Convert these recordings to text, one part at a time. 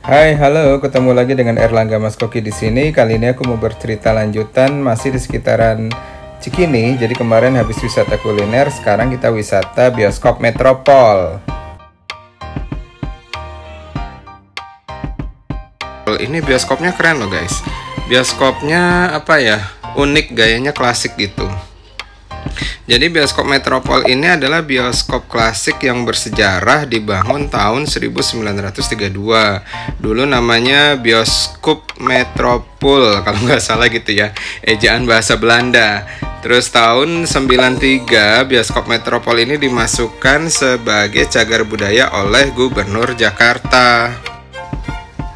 Hai, halo, ketemu lagi dengan Erlangga Mas Koki di sini. Kali ini aku mau bercerita lanjutan masih di sekitaran Cikini. Jadi kemarin habis wisata kuliner, sekarang kita wisata bioskop Metropol. Ini bioskopnya keren loh guys. Bioskopnya apa ya? Unik, gayanya klasik gitu. Jadi bioskop Metropol ini adalah bioskop klasik yang bersejarah, dibangun tahun 1932. Dulu namanya Bioskop Metropol kalau nggak salah gitu ya, ejaan bahasa Belanda. Terus tahun 93 bioskop Metropol ini dimasukkan sebagai cagar budaya oleh Gubernur Jakarta.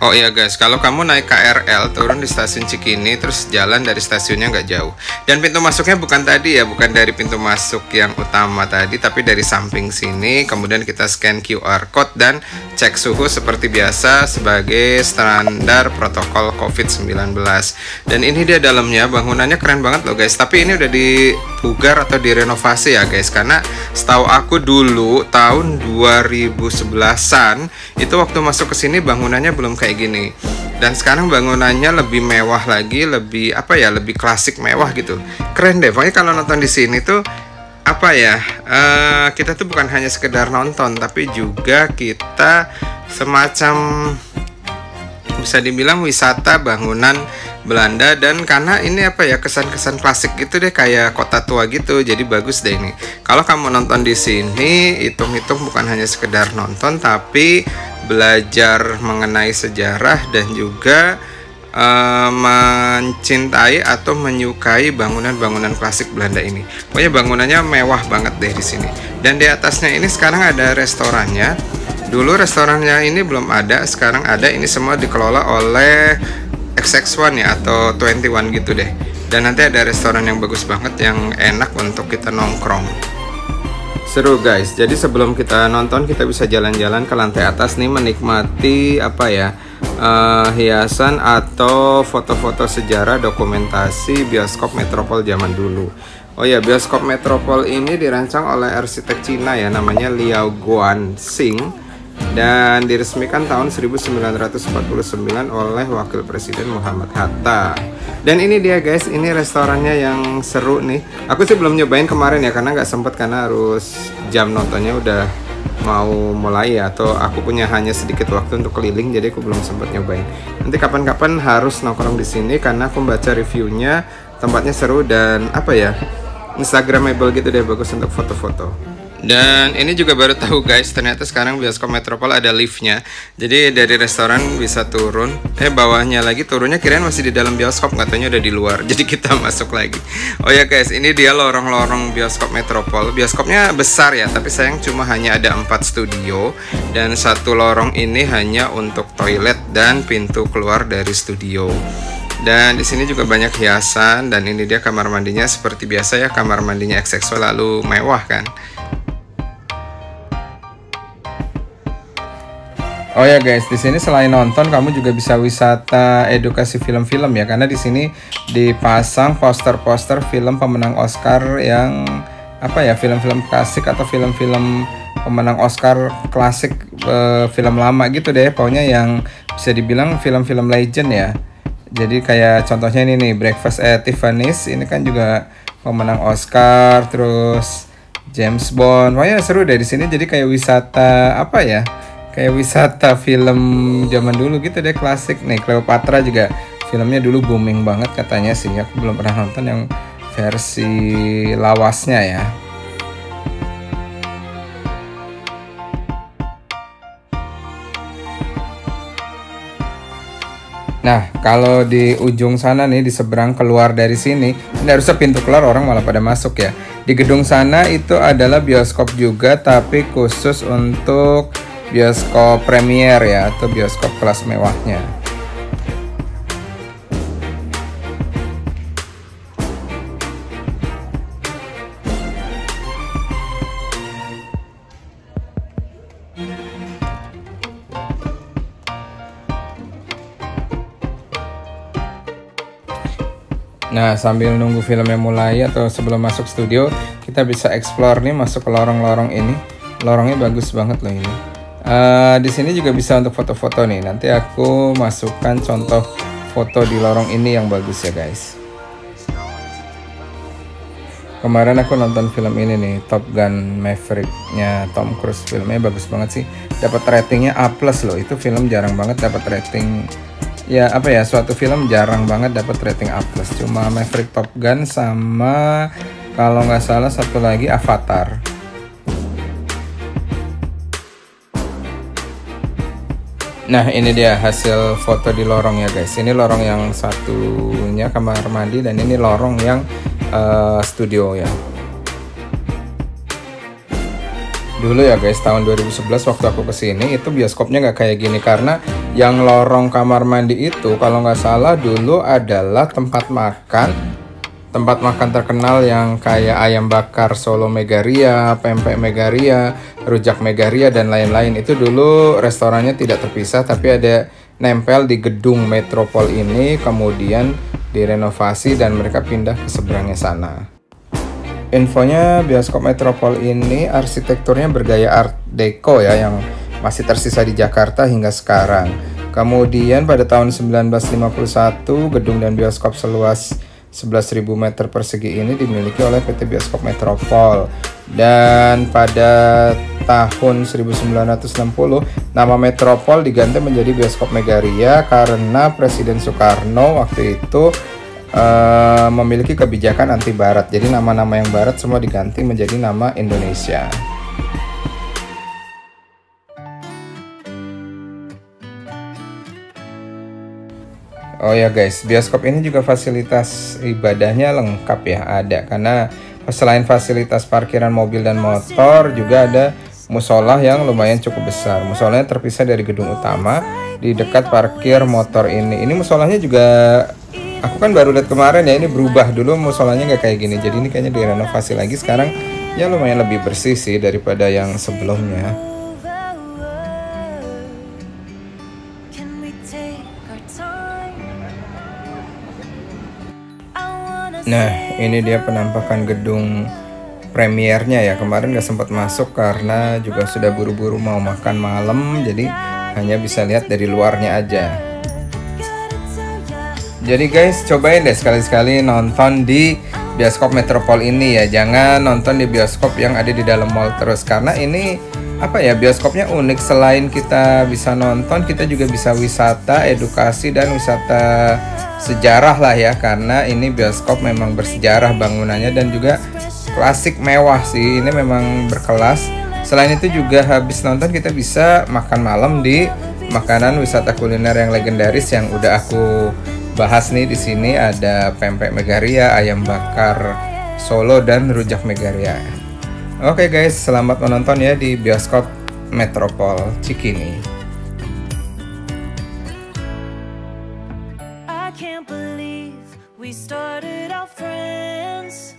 Oh iya guys, kalau kamu naik KRL turun di stasiun Cikini terus jalan dari stasiunnya nggak jauh. Dan pintu masuknya bukan tadi ya, bukan dari pintu masuk yang utama tadi, tapi dari samping sini. Kemudian kita scan QR code dan cek suhu seperti biasa sebagai standar protokol COVID-19. Dan ini dia dalamnya, bangunannya keren banget loh guys. Tapi ini udah dipugar atau direnovasi ya guys, karena setahu aku dulu tahun 2011-an itu waktu masuk ke sini bangunannya belum kayak gini. Dan sekarang bangunannya lebih mewah lagi, lebih apa ya, lebih klasik mewah gitu. Keren deh. Pokoknya kalau nonton di sini tuh apa ya, kita tuh bukan hanya sekedar nonton, tapi juga kita semacam bisa dibilang wisata bangunan Belanda. Dan karena ini apa ya, kesan-kesan klasik gitu deh, kayak kota tua gitu. Jadi bagus deh ini. Kalau kamu nonton di sini, hitung-hitung bukan hanya sekedar nonton, tapi belajar mengenai sejarah dan juga mencintai atau menyukai bangunan-bangunan klasik Belanda ini. Pokoknya bangunannya mewah banget deh di sini. Dan di atasnya ini sekarang ada restorannya. Dulu restorannya ini belum ada, sekarang ada. Ini semua dikelola oleh XX1 ya, atau 21 gitu deh. Dan nanti ada restoran yang bagus banget, yang enak untuk kita nongkrong. Seru guys. Jadi sebelum kita nonton, kita bisa jalan-jalan ke lantai atas nih, menikmati apa ya, hiasan atau foto-foto sejarah dokumentasi bioskop Metropol zaman dulu. Oh ya, bioskop Metropol ini dirancang oleh arsitek Cina ya, namanya Liao Guanxing, dan diresmikan tahun 1949 oleh Wakil Presiden Muhammad Hatta. Dan ini dia guys, ini restorannya yang seru nih. Aku sih belum nyobain kemarin ya, karena nggak sempet, karena harus jam nontonnya udah mau mulai ya, atau aku punya hanya sedikit waktu untuk keliling, jadi aku belum sempet nyobain. Nanti kapan-kapan harus nongkrong di sini, karena aku baca reviewnya, tempatnya seru dan apa ya, instagramable gitu deh, bagus untuk foto-foto. Dan ini juga baru tahu guys, ternyata sekarang bioskop Metropol ada liftnya. Jadi dari restoran bisa turun, bawahnya lagi, turunnya kirain masih di dalam bioskop, katanya udah di luar. Jadi kita masuk lagi. Oh ya guys, ini dia lorong-lorong bioskop Metropol. Bioskopnya besar ya, tapi sayang cuma hanya ada 4 studio. Dan satu lorong ini hanya untuk toilet dan pintu keluar dari studio. Dan di sini juga banyak hiasan. Dan ini dia kamar mandinya, seperti biasa ya, kamar mandinya XX lalu mewah kan. Oh ya guys, di sini selain nonton, kamu juga bisa wisata edukasi film-film ya, karena di sini dipasang poster-poster film pemenang Oscar yang apa ya, film-film klasik atau film-film pemenang Oscar klasik, film lama gitu deh. Pokoknya yang bisa dibilang film-film legend ya. Jadi kayak contohnya ini nih, Breakfast at Tiffany's, ini kan juga pemenang Oscar. Terus James Bond. Pokoknya seru deh di sini. Jadi kayak wisata apa ya, kayak wisata film zaman dulu gitu deh, klasik. Nih Cleopatra juga filmnya dulu booming banget katanya sih. Aku belum pernah nonton yang versi lawasnya ya. Nah, kalau di ujung sana nih, di seberang keluar dari sini, ini harusnya pintu keluar, orang malah pada masuk ya. Di gedung sana itu adalah bioskop juga, tapi khusus untuk bioskop premier ya, atau bioskop kelas mewahnya. Nah, sambil nunggu filmnya mulai atau sebelum masuk studio, kita bisa explore nih, masuk ke lorong-lorong ini. Lorongnya bagus banget loh ini. Di sini juga bisa untuk foto-foto nih. Nanti aku masukkan contoh foto di lorong ini yang bagus ya guys. Kemarin aku nonton film ini nih, Top Gun Maverick-nya Tom Cruise. Filmnya bagus banget sih. Dapat ratingnya A+ loh. Itu film jarang banget dapat rating. Ya apa ya, suatu film jarang banget dapat rating A+. Cuma Maverick, Top Gun, sama kalau nggak salah satu lagi Avatar. Nah ini dia hasil foto di lorong ya guys. Ini lorong yang satunya kamar mandi dan ini lorong yang studio ya. Dulu ya guys, tahun 2011 waktu aku kesini itu bioskopnya nggak kayak gini, karena yang lorong kamar mandi itu kalau nggak salah dulu adalah tempat makan terkenal yang kayak ayam bakar Solo Megaria, pempek Megaria, rujak Megaria dan lain-lain. Itu dulu restorannya tidak terpisah tapi ada nempel di gedung Metropol ini, kemudian direnovasi dan mereka pindah ke seberangnya sana. Infonya, bioskop Metropol ini arsitekturnya bergaya Art Deco ya, yang masih tersisa di Jakarta hingga sekarang. Kemudian pada tahun 1951 gedung dan bioskop seluas 11.000 meter persegi ini dimiliki oleh PT Bioskop Metropol. Dan pada tahun 1960 nama Metropol diganti menjadi Bioskop Megaria karena Presiden Soekarno waktu itu memiliki kebijakan anti barat. Jadi nama-nama yang barat semua diganti menjadi nama Indonesia. Oh ya guys, bioskop ini juga fasilitas ibadahnya lengkap ya, ada. Karena selain fasilitas parkiran mobil dan motor, juga ada musola yang lumayan cukup besar. Musolanya terpisah dari gedung utama di dekat parkir motor ini. Ini musolanya juga, aku kan baru lihat kemarin ya, ini berubah. Dulu musolanya nggak kayak gini, jadi ini kayaknya direnovasi lagi. Sekarang ya lumayan lebih bersih sih daripada yang sebelumnya. Nah ini dia penampakan gedung premiernya ya. Kemarin gak sempat masuk karena juga sudah buru-buru mau makan malam, jadi hanya bisa lihat dari luarnya aja. Jadi guys, cobain deh sekali-sekali nonton di bioskop Metropol ini ya. Jangan nonton di bioskop yang ada di dalam mall terus, karena ini apa ya, bioskopnya unik. Selain kita bisa nonton, kita juga bisa wisata, edukasi, dan wisata sejarah lah ya, karena ini bioskop memang bersejarah bangunannya dan juga klasik, mewah sih. Ini memang berkelas. Selain itu juga habis nonton kita bisa makan malam di makanan wisata kuliner yang legendaris yang udah aku bahas nih di sini. Ada pempek Megaria, ayam bakar Solo, dan rujak Megaria. Oke guys, selamat menonton ya di bioskop Metropol Cikini. I can't believe we started out friends.